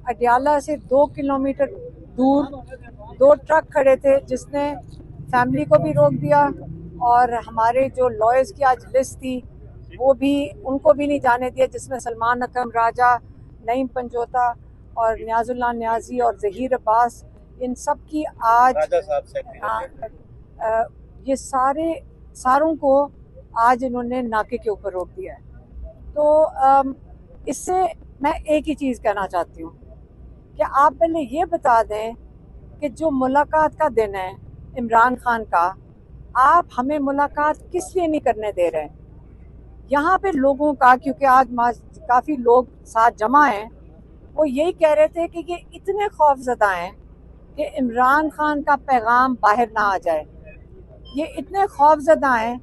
अडियाला से 2 किलोमीटर दूर 2 ट्रक खड़े थे, जिसने फैमिली को भी रोक दिया और हमारे जो लॉयर्स की आज लिस्ट थी वो भी, उनको भी नहीं जाने दिया, जिसमें सलमान अकरम राजा, नईम पंजोता और न्याजुल्लाह न्याजी और ज़हीर अब्बास, इन सब की आज ये सारों को आज इन्होंने नाके के ऊपर रोक दिया है। तो इससे मैं एक ही चीज़ कहना चाहती हूँ कि आप पहले ये बता दें कि जो मुलाकात का दिन है इमरान खान का, आप हमें मुलाकात किस लिए नहीं करने दे रहे हैं यहाँ पे लोगों का, क्योंकि आज काफ़ी लोग साथ जमा हैं, वो यही कह रहे थे कि ये इतने खौफजदा हैं कि इमरान खान का पैगाम बाहर ना आ जाए। ये इतने खौफजदा हैं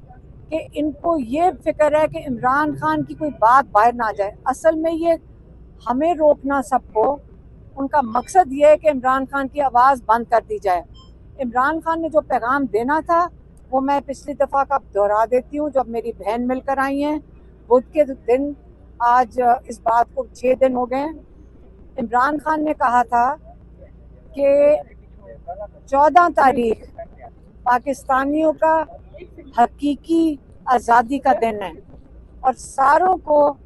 कि इनको ये फिक्र है कि इमरान खान की कोई बात बाहर ना आ जाए। असल में ये हमें रोकना सबको, उनका मकसद ये है कि इमरान खान की आवाज़ बंद कर दी जाए। इमरान खान ने जो पैगाम देना था वो मैं पिछली दफ़ा का दोहरा देती हूँ, जब मेरी बहन मिलकर आई हैं बुध के दिन, आज इस बात को 6 दिन हो गए। इमरान खान ने कहा था कि 14 तारीख पाकिस्तानियों का हकीकी आज़ादी का दिन है और सारों को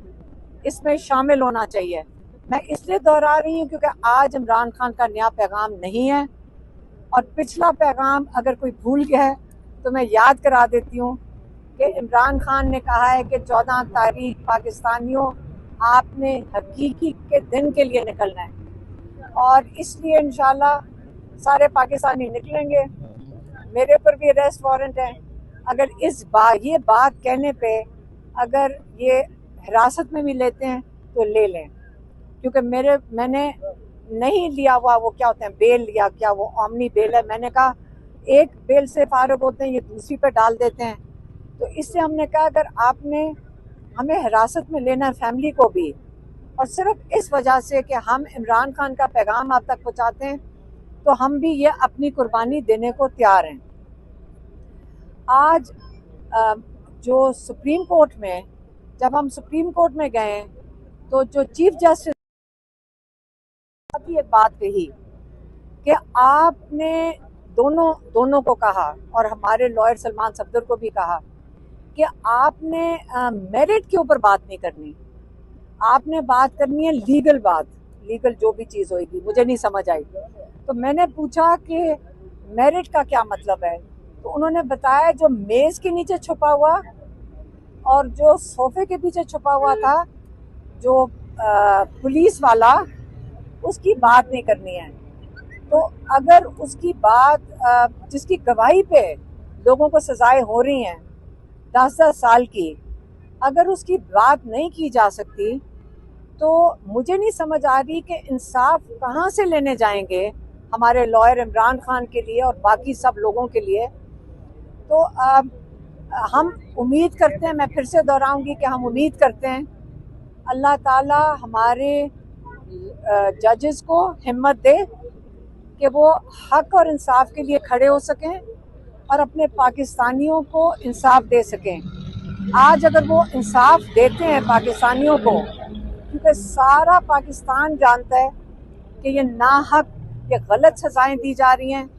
इसमें शामिल होना चाहिए। मैं इसलिए दोहरा रही हूँ क्योंकि आज इमरान खान का नया पैगाम नहीं है, और पिछला पैगाम अगर कोई भूल गया है तो मैं याद करा देती हूँ कि इमरान खान ने कहा है कि 14 तारीख पाकिस्तानियों, आपने हकीकी के दिन के लिए निकलना है, और इसलिए इंशाल्लाह सारे पाकिस्तानी निकलेंगे। मेरे पर भी अरेस्ट वारंट है। अगर ये बात कहने पे अगर ये हिरासत में भी लेते हैं तो ले लें, क्योंकि मैंने नहीं लिया हुआ, वो क्या होते हैं बेल, या क्या वो ओमनी बेल है। मैंने कहा एक बेल से फारग होते हैं, ये दूसरी पे डाल देते हैं। तो इससे हमने कहा अगर आपने हमें हिरासत में लेना है, फैमिली को भी, और सिर्फ इस वजह से कि हम इमरान खान का पैगाम आप तक पहुँचाते हैं, तो हम भी ये अपनी कुर्बानी देने को तैयार हैं। आज जो सुप्रीम कोर्ट में, जब हम सुप्रीम कोर्ट में गए तो जो चीफ जस्टिस एक बात कही कि आपने दोनों को कहा, और हमारे लॉयर सलमान सफदर को भी कहा कि आपने मेरिट के ऊपर बात नहीं करनी, आपने बात करनी है लीगल बात, लीगल जो भी चीज़ होगी। मुझे नहीं समझ आई, तो मैंने पूछा कि मेरिट का क्या मतलब है, तो उन्होंने बताया जो मेज़ के नीचे छुपा हुआ और जो सोफे के पीछे छुपा हुआ था, जो पुलिस वाला, उसकी बात नहीं करनी है। तो अगर उसकी बात, जिसकी गवाही पे लोगों को सजाएं हो रही हैं 10-10 साल की, अगर उसकी बात नहीं की जा सकती, तो मुझे नहीं समझ आ रही कि इंसाफ कहाँ से लेने जाएंगे हमारे लॉयर इमरान खान के लिए और बाकी सब लोगों के लिए। तो हम उम्मीद करते हैं, मैं फिर से दोहराऊंगी कि हम उम्मीद करते हैं अल्लाह ताला हमारे जजेस को हिम्मत दे कि वो हक और इंसाफ के लिए खड़े हो सकें और अपने पाकिस्तानियों को इंसाफ दे सकें। आज अगर वो इंसाफ देते हैं पाकिस्तानियों को, क्योंकि सारा पाकिस्तान जानता है कि ये नाहक, ये गलत सज़ाएं दी जा रही हैं,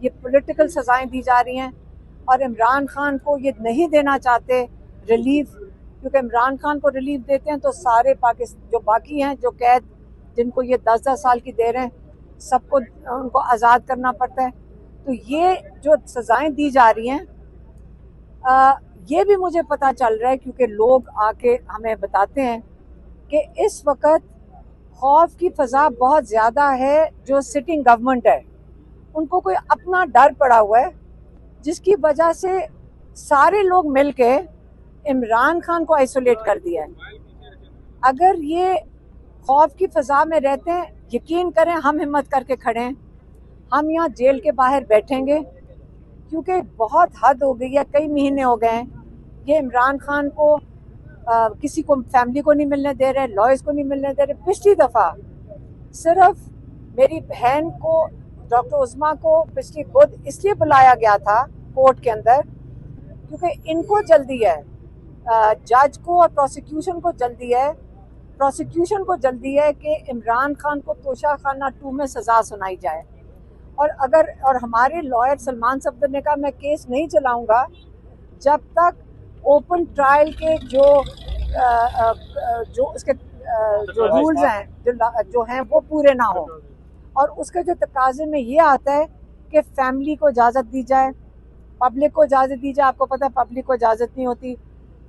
ये पॉलिटिकल सज़ाएं दी जा रही हैं, और इमरान खान को ये नहीं देना चाहते रिलीफ, क्योंकि इमरान खान को रिलीफ देते हैं तो सारे पाकिस्तान जो बाकी हैं, जो कैद जिनको ये 10-10 साल की दे रहे हैं, सबको उनको आज़ाद करना पड़ता है। तो ये जो सज़ाएं दी जा रही हैं, ये भी मुझे पता चल रहा है, क्योंकि लोग आके हमें बताते हैं कि इस वक्त खौफ की फ़ज़ा बहुत ज़्यादा है। जो सिटिंग गवर्नमेंट है, उनको कोई अपना डर पड़ा हुआ है, जिसकी वजह से सारे लोग मिलके इमरान खान को आइसोलेट कर दिया है। अगर ये खौफ की फ़ज़ा में रहते हैं, यकीन करें हम हिम्मत करके खड़े हैं, हम यहाँ जेल के बाहर बैठेंगे, क्योंकि बहुत हद हो गई है। कई महीने हो गए हैं ये इमरान खान को किसी को, फैमिली को नहीं मिलने दे रहे, लॉयर्स को नहीं मिलने दे रहे। पिछली दफ़ा सिर्फ मेरी बहन को, डॉक्टर उज़मा को, पिछली बुध इसलिए बुलाया गया था कोर्ट के अंदर क्योंकि इनको जल्दी है, जज को और प्रोसिक्यूशन को जल्दी है प्रोसिक्यूशन को जल्दी है कि इमरान खान को तोशाखाना 2 में सज़ा सुनाई जाए। और हमारे लॉयर सलमान सफदर ने कहा मैं केस नहीं चलाऊंगा जब तक ओपन ट्रायल के जो उसके जो रूल्स हैं जो हैं वो पूरे ना हो। और उसके जो तकाजे में ये आता है कि फैमिली को इजाज़त दी जाए, पब्लिक को इजाज़त दी जाए। आपको पता है पब्लिक को इजाज़त नहीं होती।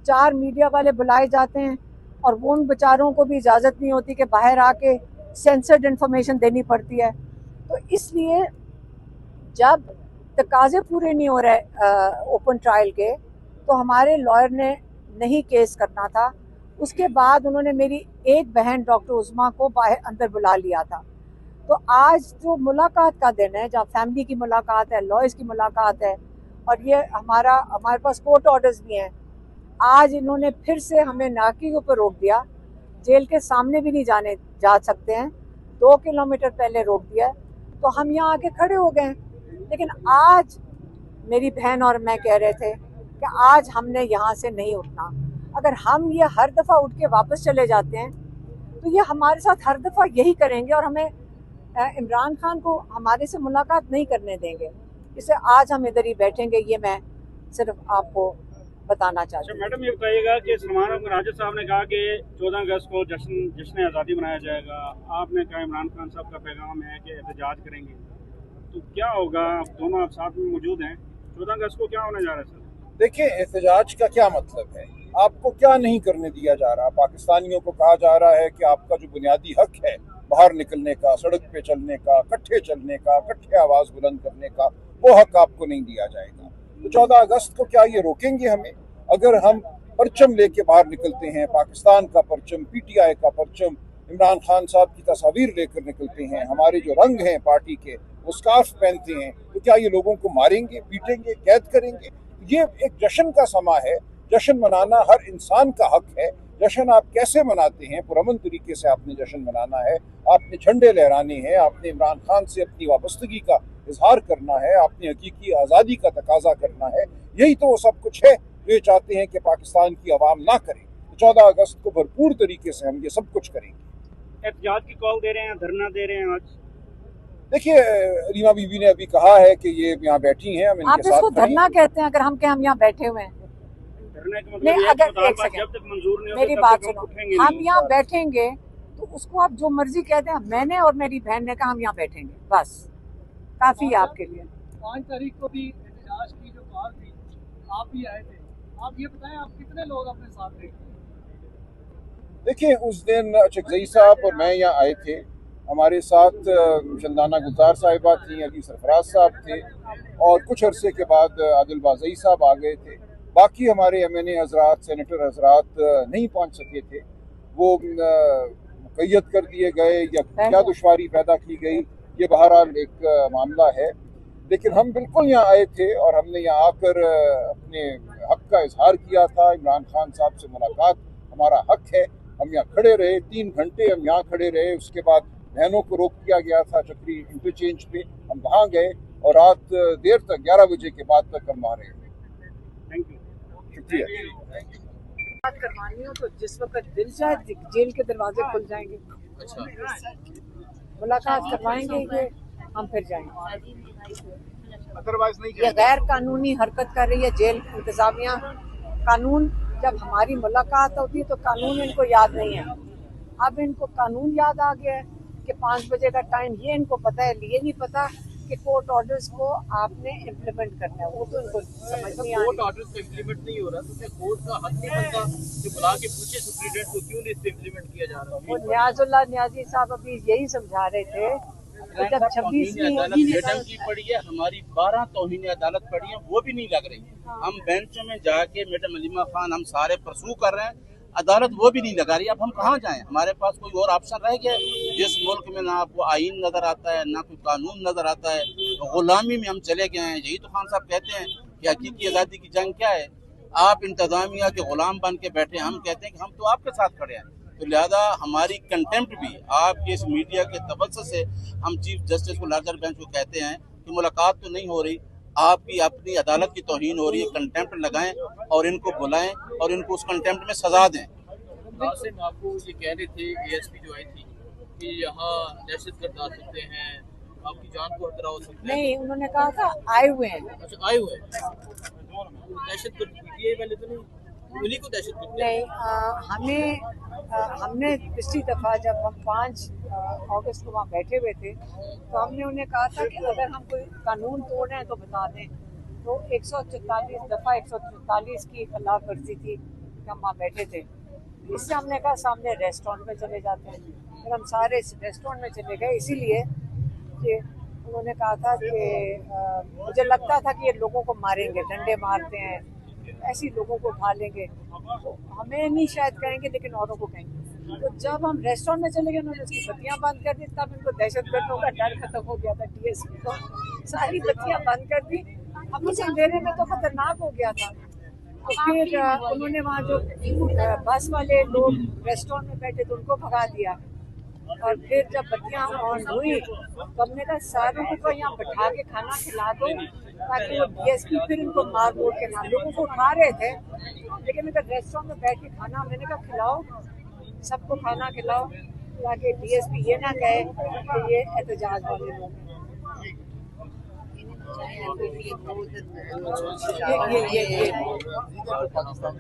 4 मीडिया वाले बुलाए जाते हैं और वो उन बेचारों को भी इजाज़त नहीं होती कि बाहर आके सेंसर्ड इन्फॉर्मेशन देनी पड़ती है। तो इसलिए जब तकाजे पूरे नहीं हो रहे ओपन ट्रायल के, तो हमारे लॉयर ने नहीं केस करना था। उसके बाद उन्होंने मेरी एक बहन डॉक्टर उज़मा को बाहर अंदर बुला लिया था। तो आज जो मुलाकात का दिन है, जहाँ फैमिली की मुलाकात है, लॉयर्स की मुलाकात है, और ये हमारे पास कोर्ट ऑर्डर्स भी हैं। आज इन्होंने फिर से हमें नाके के ऊपर रोक दिया, जेल के सामने भी नहीं जा सकते हैं, 2 किलोमीटर पहले रोक दिया। तो हम यहाँ आके खड़े हो गए। लेकिन आज मेरी बहन और मैं कह रहे थे कि आज हमने यहाँ से नहीं उठना। अगर हम ये हर दफ़ा उठ के वापस चले जाते हैं तो ये हमारे साथ हर दफ़ा यही करेंगे और हमें इमरान खान को हमारे से मुलाकात नहीं करने देंगे। इससे आज हम इधर ही बैठेंगे, ये मैं सिर्फ आपको बताना चाहती हूँ। मैडम ये बताइएगा कि सलमान राजा साहब ने कहा कि 14 अगस्त को जश्न आज़ादी मनाया जाएगा। आपने कहा इमरान खान साहब का पैगाम है कि एहतजाज करेंगे, तो क्या होगा? दोनों आप साथ में मौजूद हैं, 14 अगस्त को क्या होने जा रहा है? सर देखिए, एहतजाज का क्या मतलब है? आपको क्या नहीं करने दिया जा रहा? पाकिस्तानियों को कहा जा रहा है कि आपका जो बुनियादी हक है बाहर निकलने का, सड़क पे चलने का, इकट्ठे चलने का, इकट्ठे आवाज़ बुलंद करने का, वो हक आपको नहीं दिया जाएगा। तो 14 अगस्त को क्या ये रोकेंगे हमें? अगर हम परचम लेके बाहर निकलते हैं, पाकिस्तान का परचम, पीटीआई का परचम, इमरान खान साहब की तस्वीर लेकर निकलते हैं, हमारे जो रंग हैं पार्टी के वो स्कार्फ पहनते हैं, तो क्या ये लोगों को मारेंगे, पीटेंगे, कैद करेंगे? ये एक जश्न का समा है। जश्न मनाना हर इंसान का हक है। जश्न आप कैसे मनाते हैं? पुरअमन तरीके से आपने जश्न मनाना है, आपने झंडे लहराने हैं, आपने इमरान खान से अपनी वाबस्तगी का इजहार करना है, आपने हकीकी आज़ादी का तकाजा करना है। यही तो वो सब कुछ है जो ये चाहते हैं कि पाकिस्तान की आवाम ना करे। तो 14 अगस्त को भरपूर तरीके से हम ये सब कुछ करेंगे। एहतजाज की कॉल दे रहे हैं, धरना दे रहे हैं आज? देखिए, रीमा बीबी ने अभी कहा है कि ये यहाँ बैठी हैं, हम इनके साथ। आप इसको धरना कहते हैं? अगर हम हम यहाँ बैठे हुए हैं, नहीं, अगर एक सेकंड मेरी बात सुनो, हम यहाँ बैठेंगे तो उसको आप जो मर्जी कहते हैं। मैंने और मेरी बहन ने कहा हम यहाँ बैठेंगे, बस काफी है आपके लिए। 5 तारीख को भी एहतजाज की जो कॉल थी, आप भी आए थे। आप ये बताएं, आप कितने लोग अपने साथ थे? देखिए, उस दिन चकजई साहब और मैं यहाँ आए थे। हमारे साथ चंदाना गुलजार साहिबा थी, अली सरफराज साहब थे, और कुछ अरसे के बाद आदिल बाज़ई साहब आ गए थे। बाकी हमारे MNA हजरात, सेनेटर हजरात नहीं पहुँच सके थे। वो मुक़य्यद कर दिए गए या क्या दुश्वारी पैदा की गई, ये बहरहाल एक मामला है। लेकिन हम बिल्कुल यहाँ आए थे और हमने यहाँ आकर अपने हक का इजहार किया था। इमरान खान साहब से मुलाकात हमारा हक है। हम यहाँ खड़े रहे, 3 घंटे हम यहाँ खड़े रहे। उसके बाद बहनों को रोक दिया गया था चक्री इंटरचेंज पे, हम वहाँ गए और रात देर तक 11 बजे के बाद तक हम वहाँ रहे। थैंक यू, शुक्रिया। बात करवानी हो तो जिस वक्त दिल चाहे जेल के दरवाजे खुल जाएंगे। मुलाकात करवाएंगे ये, हम फिर जाएंगे। अदरवाइज नहीं। ये गैर कानूनी हरकत कर रही है जेल इंतजामिया। कानून, जब हमारी मुलाकात होती है तो कानून इनको याद नहीं है। अब इनको कानून याद आ गया है कि 5 बजे का टाइम, ये इनको पता है। ये नहीं पता कि कोर्ट ऑर्डर्स को आपने इम्प्लीमेंट करना है, वो तो इनको समझ नहीं आ रही। कोर्ट ऑर्डर्स को इम्प्लीमेंट नहीं हो रहा तो क्या कोर्ट का हक नहीं बनता कि बुला के पूछे सुप्रीडेंट को क्यों नहीं इस पे इम्प्लीमेंट किया जा रहा है? वो न्याजुल्लाह न्याजी साहब अभी यही समझा रहे थे कि जब 26वीं मैडम की पड़ी है, हमारी 12 तौहीन अदालत पड़ी है, वो भी नहीं लग रही। हम बेंचों में जाके मैडम अलीमा खान हम सारे परसू कर रहे हैं, अदालत वो भी नहीं लगा रही। अब हम कहाँ जाएं? हमारे पास कोई और ऑप्शन रह गया? जिस मुल्क में ना आपको आईन नजर आता है, ना कोई कानून नजर आता है, तो गुलामी में हम चले गए हैं। यही तो खान साहब कहते हैं कि हकीकी आज़ादी की जंग क्या है? आप इंतजामिया के गुलाम बन के बैठे। हम कहते हैं कि हम तो आपके साथ खड़े हैं। तो लिहाजा हमारी कंटेम्प्ट भी आपके इस मीडिया के तवज्जुह से हम चीफ जस्टिस को लार्जर बेंच को कहते हैं कि मुलाकात तो नहीं हो रही, आपकी अपनी अदालत की तौहीन हो रही है। कंटेम्प्ट लगाएं और इनको बुलाएं और इनको उस कंटेम्प्ट में सजा दें। कासिम आपको ये कह रहे थे एएसपी जो आई थी कि यहाँ दहशतगर्द आ सकते हैं, आपकी जान को खतरा हो सकता है। नहीं, उन्होंने कहा था आए हुए हैं। अच्छा, आए हुए हैं। दहशतगर्द ये पहले तो नहीं, उन्हीं को दहशतगर्द नहीं, हमने पिछली दफा जब हम 5 अगस्त को वहाँ बैठे हुए थे तो हमने उन्हें कहा था कि अगर हम कोई कानून तोड़ रहे हैं तो बता दें। तो 144 दफा 144 की खिलाफ वर्जी थी कि हम वहाँ बैठे थे। इससे हमने कहा सामने रेस्टोरेंट में चले जाते हैं। फिर हम सारे रेस्टोरेंट में चले गए, इसीलिए कि उन्होंने कहा था कि मुझे लगता था कि ये लोगों को मारेंगे, डंडे मारते हैं, ऐसे लोगों को उठा लेंगे, तो हमें नहीं शायद कहेंगे लेकिन औरों को कहेंगे। तो जब हम रेस्टोरेंट में चले गए उन्होंने उसकी बत्तियां बंद कर दी, तब इनको दहशतगर्दों का डर खत्म हो गया था। डीएसपी को सारी बत्तियां बंद कर दी। अब मुझे अंधेरे में तो खतरनाक हो गया था। तो फिर उन्होंने वहाँ जो बस वाले लोग रेस्टोरेंट में बैठे थे उनको भगा दिया। और फिर जब बत्तियां ऑन हुई तो हमने कहा सारों को यहाँ बैठा के खाना खिला दो ताकि वो डीएसपी फिर इनको मार मोड़ के ना, लोगों को उठा रहे थे लेकिन अगर रेस्टोरेंट में बैठ के खाना, मैंने कहा खिलाओ, सबको खाना खिलाओ ताकि डीएसपी ये ना कहे कि ये एहतजाज वाले लोग हैं। पाकिस्तान